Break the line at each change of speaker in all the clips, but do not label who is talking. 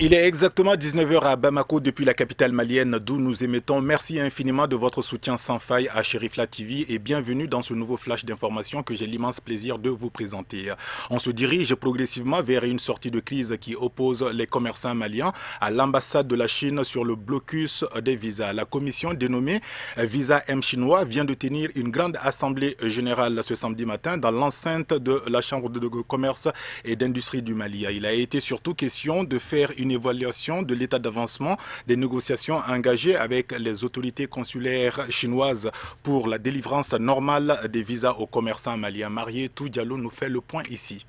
Il est exactement 19 heures à Bamako depuis la capitale malienne d'où nous émettons. Merci infiniment de votre soutien sans faille à Cherifla TV et bienvenue dans ce nouveau flash d'information que j'ai l'immense plaisir de vous présenter. On se dirige progressivement vers une sortie de crise qui oppose les commerçants maliens à l'ambassade de la Chine sur le blocus des visas. La commission dénommée Visa M Chinois vient de tenir une grande assemblée générale ce samedi matin dans l'enceinte de la Chambre de commerce et d'industrie du Mali. Il a été surtout question de faire une évaluation de l'état d'avancement des négociations engagées avec les autorités consulaires chinoises pour la délivrance normale des visas aux commerçants maliens. Marietou Diallo nous fait le point ici.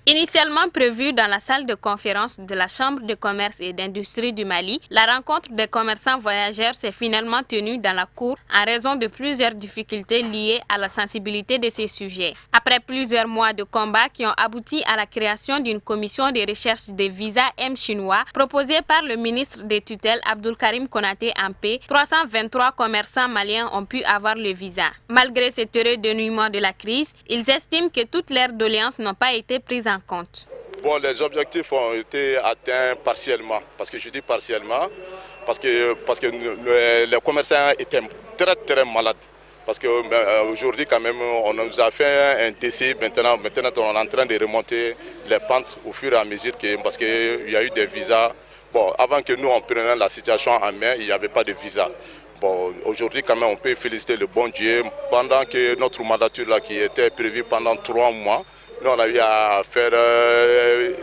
Initialement prévue dans la salle de conférence de la Chambre de commerce et d'industrie du Mali, la rencontre des commerçants voyageurs s'est finalement tenue dans la cour en raison de plusieurs difficultés liées à la sensibilité de ces sujets. Après plusieurs mois de combats qui ont abouti à la création d'une commission de recherche des visas M chinois proposée par le ministre des tutelles Abdoul Karim Konaté Ampé, 323 commerçants maliens ont pu avoir le visa. Malgré cet heureux dénouement de la crise, ils estiment que toutes leurs doléances n'ont pas été prises en compte.
Bon, les objectifs ont été atteints partiellement. Parce que je dis partiellement, parce que les commerçants étaient très malades. Parce qu'aujourd'hui, quand même, on nous a fait un décès. Maintenant, on est en train de remonter les pentes au fur et à mesure parce qu'il y a eu des visas. Bon, avant que nous, on prenions la situation en main, il n'y avait pas de visa. Bon, aujourd'hui, quand même, on peut féliciter le bon Dieu. Pendant que notre mandature là, qui était prévue pendant 3 mois, nous, on a eu à faire,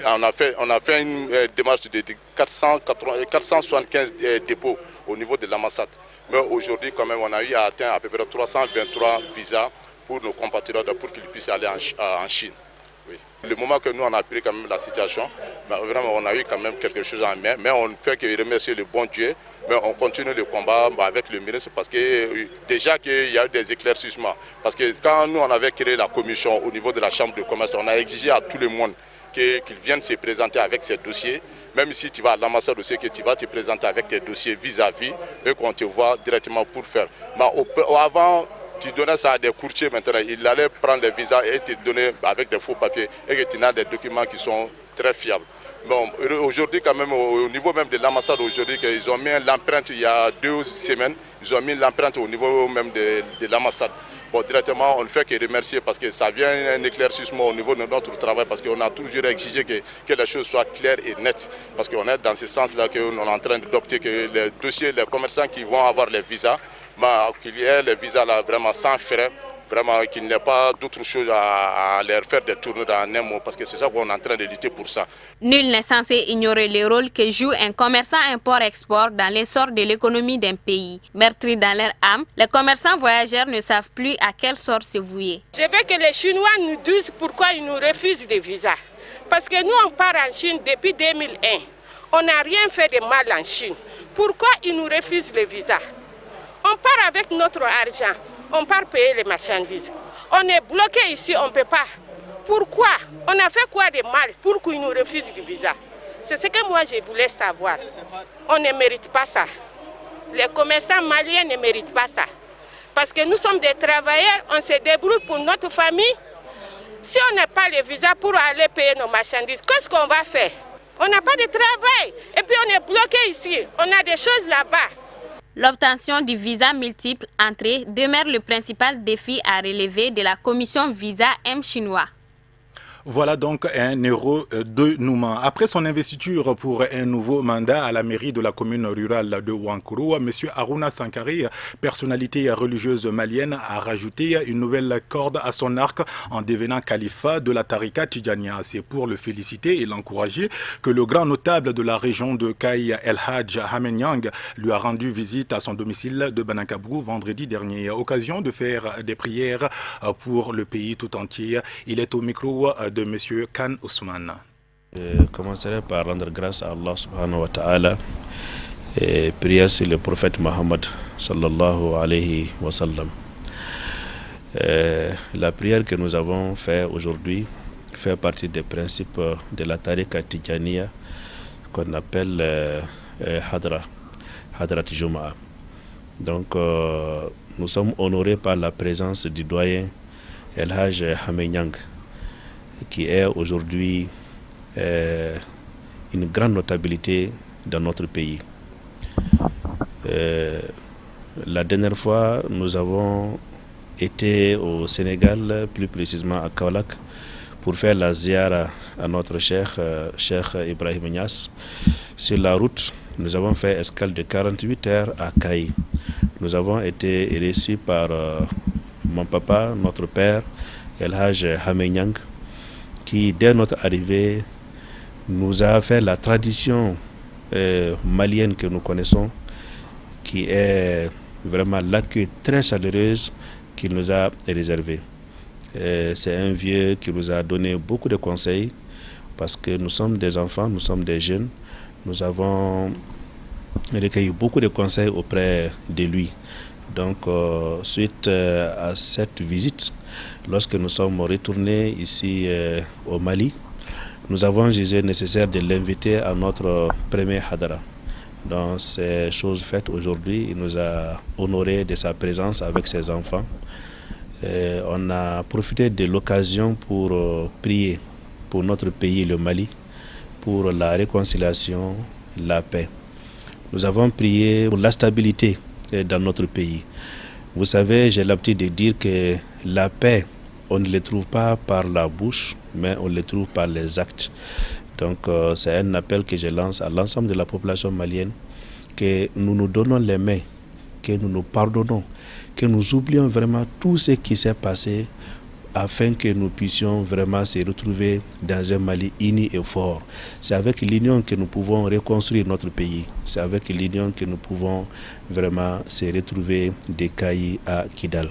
on a fait une démarche de 475 dépôts au niveau de l'ambassade. Mais aujourd'hui, quand même, on a eu à atteindre à peu près 323 visas pour nos compatriotes pour qu'ils puissent aller en Chine. Oui. Le moment que nous on a pris quand même la situation, vraiment on a eu quand même quelque chose en main, mais on ne fait que remercier le bon Dieu, mais on continue le combat avec le ministre parce que déjà qu'il y a eu des éclaircissements. Parce que quand nous on avait créé la commission au niveau de la chambre de commerce, on a exigé à tout le monde qu'ils viennent se présenter avec ces dossiers. Même si tu vas à l'ambassade aussi, que tu vas te présenter avec tes dossiers vis-à-vis et qu'on te voit directement pour faire. Mais avant, tu donnais ça à des courtiers maintenant, ils allaient prendre les visas et te donner avec des faux papiers et que tu as des documents qui sont très fiables. Bon, aujourd'hui quand même, au niveau même de l'ambassade aujourd'hui, ils ont mis l'empreinte il y a 2 semaines, ils ont mis l'empreinte au niveau même de l'ambassade. Bon, directement, on ne fait que remercier parce que ça vient un éclaircissement au niveau de notre travail parce qu'on a toujours exigé que les choses soient claires et nettes. Parce qu'on est dans ce sens-là qu'on est en train d'adopter que les dossiers, les commerçants qui vont avoir les visas, qu'il y ait les visas là vraiment sans frais, vraiment qu'il n'y ait pas d'autre chose à leur faire des tournées en un mot, parce que c'est ça qu'on est en train de lutter pour ça.
Nul n'est censé ignorer le rôle que joue un commerçant import-export dans l'essor de l'économie d'un pays. Meurtris dans leur âme, les commerçants voyageurs ne savent plus à quel sort se vouer.
Je veux que les Chinois nous disent pourquoi ils nous refusent des visas. Parce que nous, on part en Chine depuis 2001. On n'a rien fait de mal en Chine. Pourquoi ils nous refusent les visas? On part avec notre argent, on part payer les marchandises. On est bloqué ici, on ne peut pas. Pourquoi? On a fait quoi de mal pour qu'ils nous refusent du visa? C'est ce que moi je voulais savoir. On ne mérite pas ça. Les commerçants maliens ne méritent pas ça. Parce que nous sommes des travailleurs, on se débrouille pour notre famille. Si on n'a pas le visa pour aller payer nos marchandises, qu'est-ce qu'on va faire? On n'a pas de travail. Et puis on est bloqué ici. On a des choses là-bas.
L'obtention du visa multiple entrée demeure le principal défi à relever de la commission Visa M chinois.
Voilà donc un héros de Nouma. Après son investiture pour un nouveau mandat à la mairie de la commune rurale de Ouankourou, M. Harouna Sankari, personnalité religieuse malienne, a rajouté une nouvelle corde à son arc en devenant califat de la Tarika Tidjania. C'est pour le féliciter et l'encourager que le grand notable de la région de Kaï, El Hadj Hamenyang, lui a rendu visite à son domicile de Banakabrou vendredi dernier. Occasion de faire des prières pour le pays tout entier. Il est au micro de M. Khan Ousmane.
Je commencerai par rendre grâce à Allah subhanahu wa ta'ala et prier sur le prophète Mohammed sallallahu alayhi wa sallam. La prière que nous avons faite aujourd'hui fait partie des principes de la Tariqa Tidjaniya qu'on appelle Hadrat Juma'a. Donc nous sommes honorés par la présence du doyen El Hadj Hamenyang, qui est aujourd'hui une grande notabilité dans notre pays. La dernière fois, nous avons été au Sénégal, plus précisément à Kaolack, pour faire la ziara à notre cheikh Ibrahim Niass. Sur la route, nous avons fait escale de 48 heures à Kaï. Nous avons été reçus par mon papa, notre père, El Haj Hamenyang, qui, dès notre arrivée, nous a fait la tradition malienne que nous connaissons, qui est vraiment l'accueil très chaleureuse qu'il nous a réservé. C'est un vieux qui nous a donné beaucoup de conseils, parce que nous sommes des enfants, nous sommes des jeunes. Nous avons recueilli beaucoup de conseils auprès de lui. Donc, suite à cette visite, lorsque nous sommes retournés ici au Mali, nous avons jugé nécessaire de l'inviter à notre premier Hadara. Donc, c'est chose faite aujourd'hui. Il nous a honorés de sa présence avec ses enfants. On a profité de l'occasion pour prier pour notre pays, le Mali, pour la réconciliation, la paix. Nous avons prié pour la stabilité dans notre pays. Vous savez, j'ai l'habitude de dire que la paix, on ne la trouve pas par la bouche, mais on la trouve par les actes. Donc c'est un appel que je lance à l'ensemble de la population malienne, que nous nous donnons les mains, que nous nous pardonnons, que nous oublions vraiment tout ce qui s'est passé, afin que nous puissions vraiment se retrouver dans un Mali uni et fort. C'est avec l'union que nous pouvons reconstruire notre pays. C'est avec l'union que nous pouvons vraiment se retrouver de Kaï à Kidal.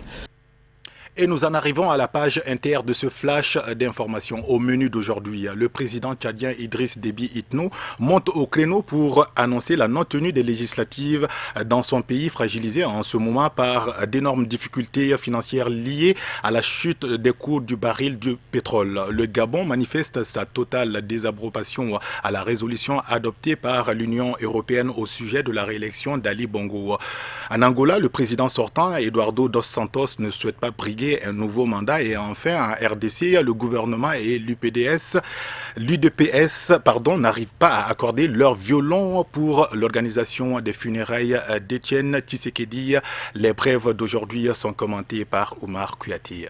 Et nous en arrivons à la page inter de ce flash d'information. Au menu d'aujourd'hui, le président tchadien Idriss Déby Itno monte au créneau pour annoncer la non-tenue des législatives dans son pays fragilisé en ce moment par d'énormes difficultés financières liées à la chute des cours du baril du pétrole. Le Gabon manifeste sa totale désapprobation à la résolution adoptée par l'Union européenne au sujet de la réélection d'Ali Bongo. En Angola, le président sortant, Eduardo dos Santos, ne souhaite pas briguer un nouveau mandat. Et enfin, en RDC, le gouvernement et l'UDPS n'arrivent pas à accorder leur violon pour l'organisation des funérailles d'Étienne Tshisekedi. Les brèves d'aujourd'hui sont commentées par Oumar Kouyaté.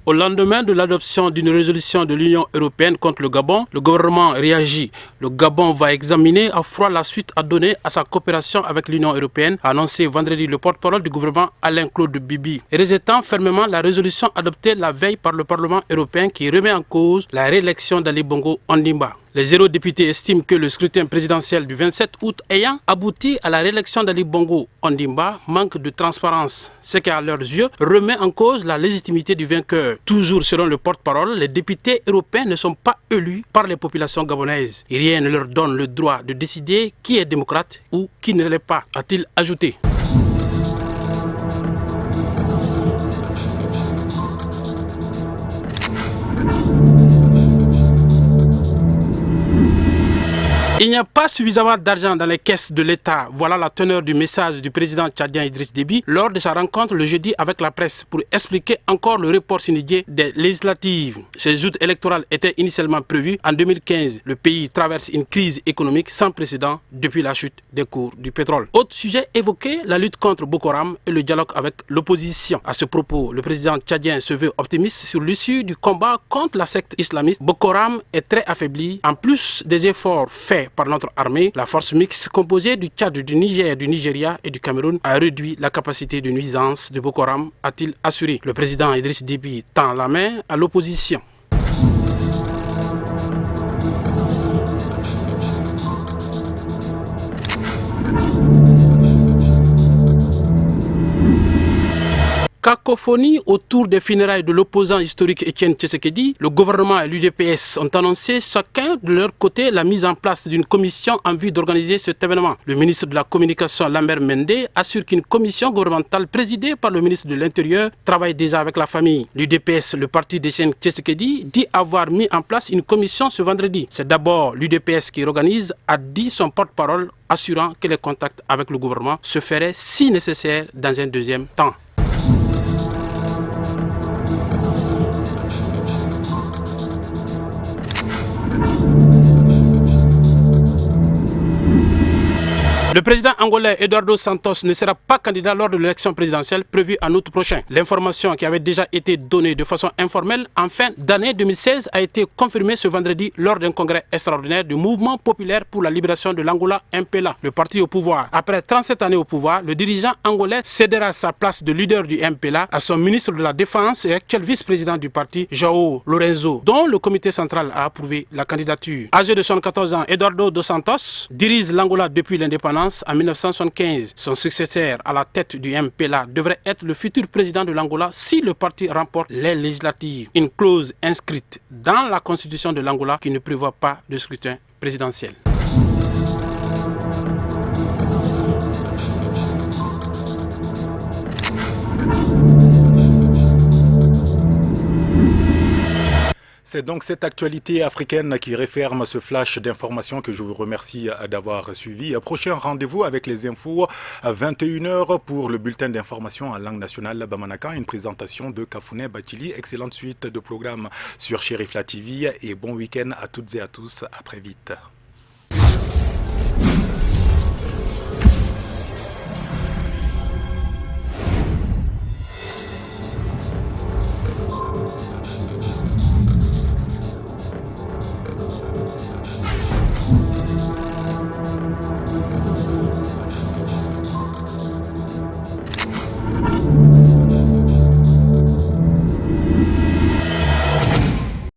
Au lendemain de l'adoption d'une résolution de l'Union européenne contre le Gabon, le gouvernement réagit. Le Gabon va examiner à froid la suite à donner à sa coopération avec l'Union européenne, a annoncé vendredi le porte-parole du gouvernement Alain-Claude Bibi, rejetant fermement la résolution adoptée la veille par le Parlement européen qui remet en cause la réélection d'Ali Bongo Ondimba. Les eurodéputés estiment que le scrutin présidentiel du 27 août ayant abouti à la réélection d'Ali Bongo Ondimba manque de transparence, ce qui à leurs yeux remet en cause la légitimité du vainqueur. Toujours selon le porte-parole, les députés européens ne sont pas élus par les populations gabonaises. Et rien ne leur donne le droit de décider qui est démocrate ou qui ne l'est pas, a-t-il ajouté. Il n'y a pas suffisamment d'argent dans les caisses de l'État. Voilà la teneur du message du président tchadien Idriss Déby lors de sa rencontre le jeudi avec la presse pour expliquer encore le report sine-die des législatives. Ces joutes électorales étaient initialement prévues en 2015. Le pays traverse une crise économique sans précédent depuis la chute des cours du pétrole. Autre sujet évoqué, la lutte contre Boko Haram et le dialogue avec l'opposition. À ce propos, le président tchadien se veut optimiste sur l'issue du combat contre la secte islamiste. Boko Haram est très affaibli. En plus des efforts faits par notre armée, la force mixte composée du Tchad, du Niger, du Nigeria et du Cameroun a réduit la capacité de nuisance de Boko Haram, a-t-il assuré. Le président Idriss Déby tend la main à l'opposition. Cacophonie autour des funérailles de l'opposant historique Étienne Tshisekedi, le gouvernement et l'UDPS ont annoncé chacun de leur côté la mise en place d'une commission en vue d'organiser cet événement. Le ministre de la Communication Lambert Mende assure qu'une commission gouvernementale présidée par le ministre de l'Intérieur travaille déjà avec la famille. L'UDPS, le parti d'Étienne Tshisekedi, dit avoir mis en place une commission ce vendredi. C'est d'abord l'UDPS qui organise, a dit son porte-parole, assurant que les contacts avec le gouvernement se feraient si nécessaire dans un deuxième temps. Le président angolais Eduardo Santos ne sera pas candidat lors de l'élection présidentielle prévue en août prochain. L'information qui avait déjà été donnée de façon informelle en fin d'année 2016 a été confirmée ce vendredi lors d'un congrès extraordinaire du Mouvement populaire pour la libération de l'Angola, MPLA, le parti au pouvoir. Après 37 années au pouvoir, le dirigeant angolais cédera sa place de leader du MPLA à son ministre de la Défense et actuel vice-président du parti, João Lourenço, dont le comité central a approuvé la candidature. Âgé de 74 ans, Eduardo dos Santos dirige l'Angola depuis l'indépendance en 1975. Son successeur à la tête du MPLA devrait être le futur président de l'Angola si le parti remporte les législatives. Une clause inscrite dans la constitution de l'Angola qui ne prévoit pas de scrutin présidentiel.
C'est donc cette actualité africaine qui referme ce flash d'informations que je vous remercie d'avoir suivi. Prochain rendez-vous avec les infos à 21h pour le bulletin d'information en langue nationale Bamanaka, une présentation de Kafouné Batili. Excellente suite de programmes sur Chérifla TV et bon week-end à toutes et à tous. À très vite.